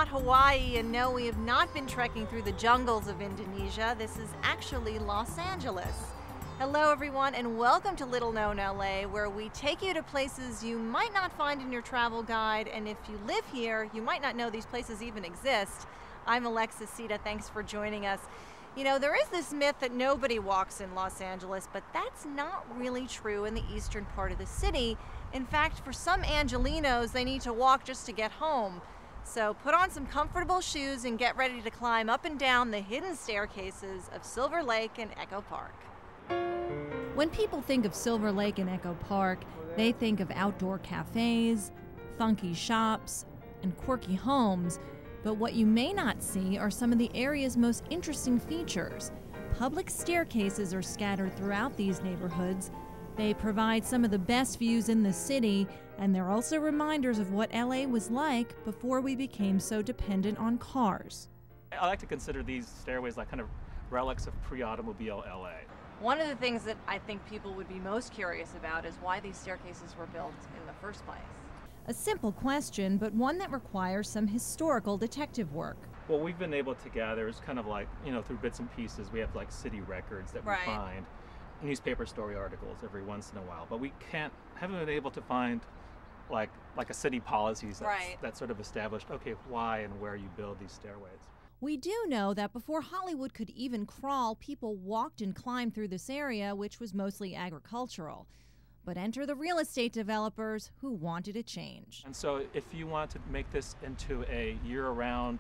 not Hawaii, and no, we have not been trekking through the jungles of Indonesia. This is actually Los Angeles. Hello everyone, and welcome to Little Known LA, where we take you to places you might not find in your travel guide, and if you live here, you might not know these places even exist. I'm Alexis Sita, thanks for joining us. You know, there is this myth that nobody walks in Los Angeles, but that's not really true in the eastern part of the city. In fact, for some Angelinos, they need to walk just to get home. So put on some comfortable shoes and get ready to climb up and down the hidden staircases of Silver Lake and Echo Park. When people think of Silver Lake and Echo Park, they think of outdoor cafes, funky shops, and quirky homes. But what you may not see are some of the area's most interesting features. Public staircases are scattered throughout these neighborhoods. They provide some of the best views in the city, and they're also reminders of what LA was like before we became so dependent on cars. I like to consider these stairways like kind of relics of pre-automobile LA. One of the things that I think people would be most curious about is why these staircases were built in the first place. A simple question, but one that requires some historical detective work. What we've been able to gather is kind of like, through bits and pieces, we have like city records that we find, newspaper story articles every once in a while, but we haven't been able to find like a city policies that sort of established, okay, why and where you build these stairways. We do know that before Hollywood could even crawl, people walked and climbed through this area, which was mostly agricultural. But enter the real estate developers who wanted a change. And so if you want to make this into a year-round,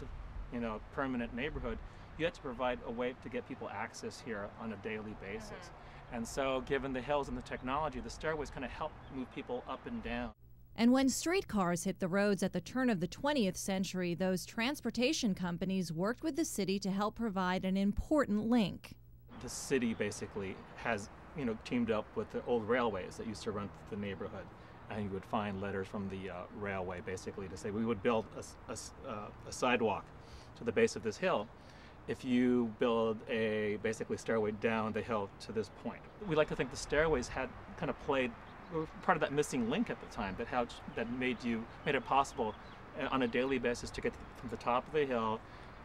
permanent neighborhood, you have to provide a way to get people access here on a daily basis. And so given the hills and the technology, the stairways kind of help move people up and down. And when streetcars hit the roads at the turn of the 20th century, those transportation companies worked with the city to help provide an important link. The city basically has teamed up with the old railways that used to run through the neighborhood, and you would find letters from the railway basically to say we would build a sidewalk to the base of this hill if you build a basically stairway down the hill to this point. We like to think the stairways had kind of played part of that missing link at the time that made it possible on a daily basis to get from the top of the hill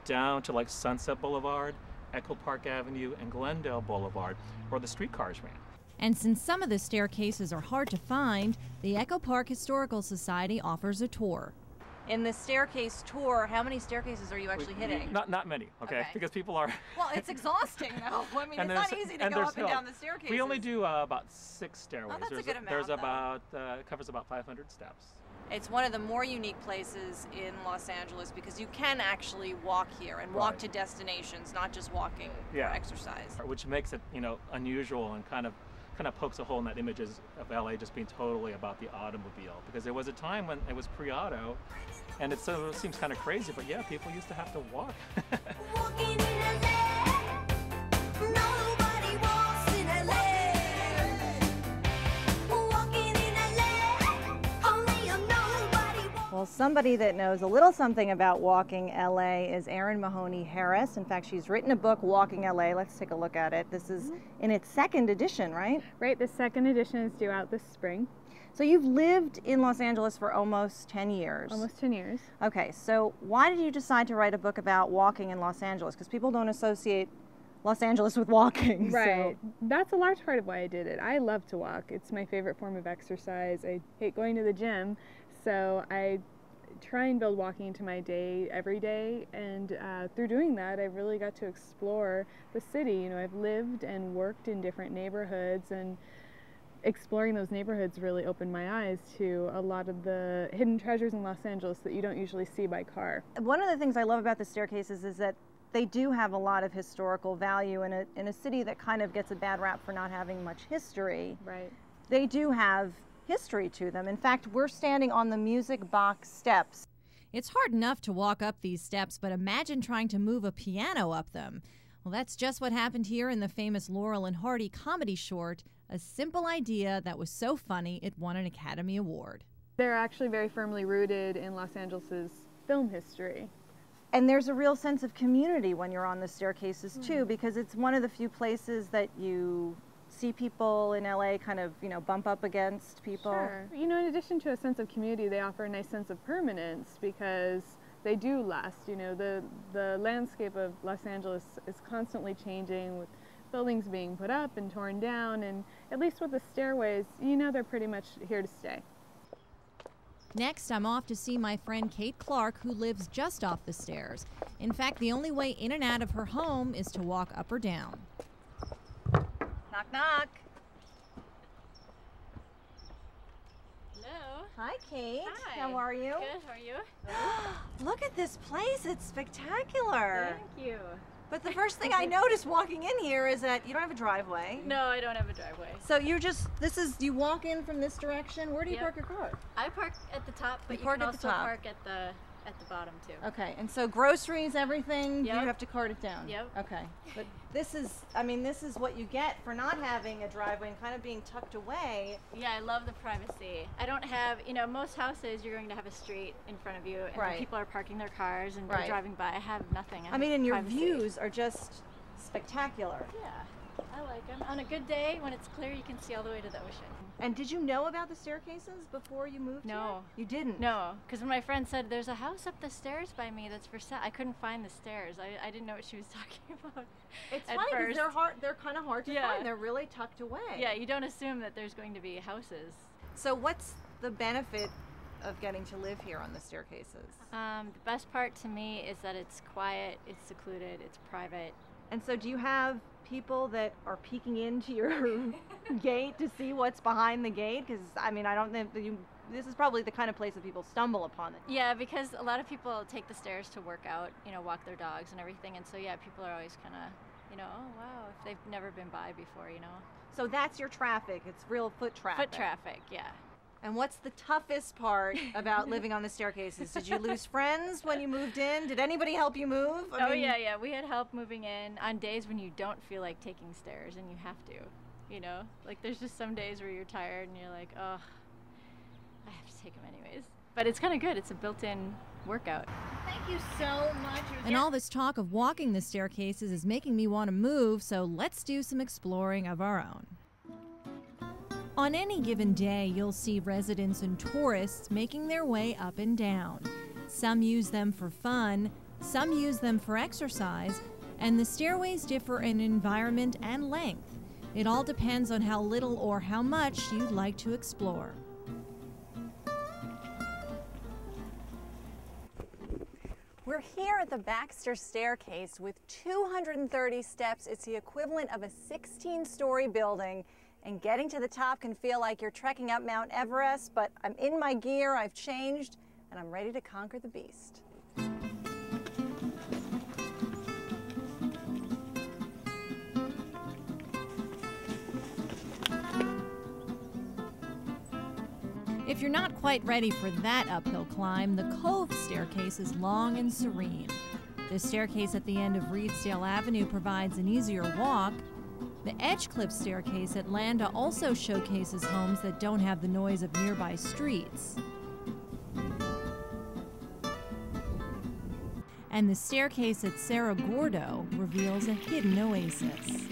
down to like Sunset Boulevard, Echo Park Avenue, and Glendale Boulevard, where the streetcars ran. And since some of the staircases are hard to find, the Echo Park Historical Society offers a tour. In the staircase tour, how many staircases are you actually hitting? Not many, okay? Because people are... Well, it's exhausting though. I mean, it's not easy to go up and down the staircases. We only do about 6 stairways. Oh, that's a good amount, it covers about 500 steps. It's one of the more unique places in Los Angeles because you can actually walk here and walk to destinations, not just walking for exercise. Which makes it, unusual and kind of pokes a hole in that image of LA just being totally about the automobile. Because there was a time when it was pre-auto, and it sort of seems kind of crazy, but yeah, people used to have to walk. Well, somebody that knows a little something about walking LA is Erin Mahoney Harris. In fact, she's written a book, Walking LA. Let's take a look at it. This is in its 2nd edition, right? Right, the 2nd edition is due out this spring. So you've lived in Los Angeles for almost 10 years. Almost 10 years. Okay, so why did you decide to write a book about walking in Los Angeles? Because people don't associate Los Angeles with walking. Right. So. That's a large part of why I did it. I love to walk. It's my favorite form of exercise. I hate going to the gym. So I try and build walking into my day every day, and through doing that I really got to explore the city. I've lived and worked in different neighborhoods, and exploring those neighborhoods really opened my eyes to a lot of the hidden treasures in Los Angeles that you don't usually see by car. One of the things I love about the staircases is that they do have a lot of historical value in a city that kind of gets a bad rap for not having much history. Right. They do have history to them. In fact, we're standing on the Music Box steps. It's hard enough to walk up these steps, but imagine trying to move a piano up them. Well, that's just what happened here in the famous Laurel and Hardy comedy short, a simple idea that was so funny it won an Academy Award. They're actually very firmly rooted in Los Angeles's film history. And there's a real sense of community when you're on the staircases too, because it's one of the few places that you see people in LA kind of, bump up against people? Sure. In addition to a sense of community, they offer a nice sense of permanence because they do last. You know, the landscape of Los Angeles is constantly changing with buildings being put up and torn down, and at least with the stairways, you know, they're pretty much here to stay. Next, I'm off to see my friend Kate Clark, who lives just off the stairs. In fact, the only way in and out of her home is to walk up or down. Knock, knock. Hello. Hi, Kate. Hi. How are you? Good, how are you? Look at this place. It's spectacular. Thank you. But the first thing I noticed walking in here is that you don't have a driveway. No, I don't have a driveway. So you walk in from this direction. Where do you Yep. park your car? I park at the top, but You you, park can at the also top. park at the bottom too. Okay, and so groceries, everything, you Yep. have to cart it down. Yep. Okay, but this is what you get for not having a driveway and kind of being tucked away. Yeah, I love the privacy. I don't have, you know, most houses you're going to have a street in front of you, and Right. then people are parking their cars and Right. they're driving by. I have nothing. I mean, and your privacy. views are just spectacular. Yeah, I like them. On a good day, when it's clear, you can see all the way to the ocean. And did you know about the staircases before you moved here? No. You didn't? No, because when my friend said there's a house up the stairs by me that's for sale, I couldn't find the stairs. I didn't know what she was talking about. It's at funny because first. they're kind of hard to Yeah. find. They're really tucked away. Yeah, you don't assume that there's going to be houses. So what's the benefit of getting to live here on the staircases? The best part to me is that it's quiet, it's secluded, it's private. And so do you have people that are peeking into your gate to see what's behind the gate? Because, I mean, I don't think that this is probably the kind of place that people stumble upon it. Yeah, because a lot of people take the stairs to work out, you know, walk their dogs and everything. And so, yeah, people are always kind of, you know, oh, wow, if they've never been by before, you know. So that's your traffic. It's real foot traffic. Foot traffic, yeah. And what's the toughest part about living on the staircases? Did you lose friends when you moved in? Did anybody help you move? I mean, Yeah. We had help moving in on days when you don't feel like taking stairs and you have to, you know? Like, there's just some days where you're tired and you're like, oh, I have to take them anyways. But it's kind of good. It's a built-in workout. Thank you so much. And all this talk of walking the staircases is making me want to move, so let's do some exploring of our own. On any given day, you'll see residents and tourists making their way up and down. Some use them for fun, some use them for exercise, and the stairways differ in environment and length. It all depends on how little or how much you'd like to explore. We're here at the Baxter Staircase with 230 steps. It's the equivalent of a 16-story building. And getting to the top can feel like you're trekking up Mount Everest, but I'm in my gear, I've changed, and I'm ready to conquer the beast. If you're not quite ready for that uphill climb, the Cove Staircase is long and serene. The staircase at the end of Reedsdale Avenue provides an easier walk. The Edgecliff Staircase at Landa also showcases homes that don't have the noise of nearby streets. And the staircase at Cerro Gordo reveals a hidden oasis.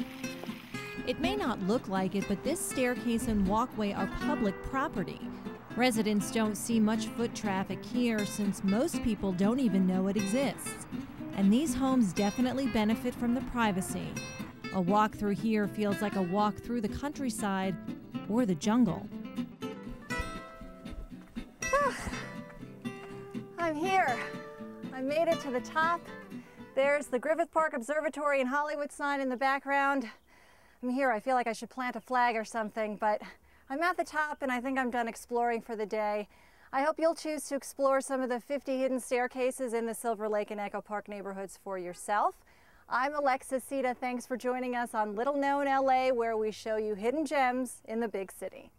It may not look like it, but this staircase and walkway are public property. Residents don't see much foot traffic here since most people don't even know it exists. And these homes definitely benefit from the privacy. A walk through here feels like a walk through the countryside or the jungle. I'm here. I made it to the top. There's the Griffith Park Observatory and Hollywood sign in the background. I'm here. I feel like I should plant a flag or something, but I'm at the top and I think I'm done exploring for the day. I hope you'll choose to explore some of the 50 hidden staircases in the Silver Lake and Echo Park neighborhoods for yourself. I'm Alexis Sita. Thanks for joining us on Little Known LA, where we show you hidden gems in the big city.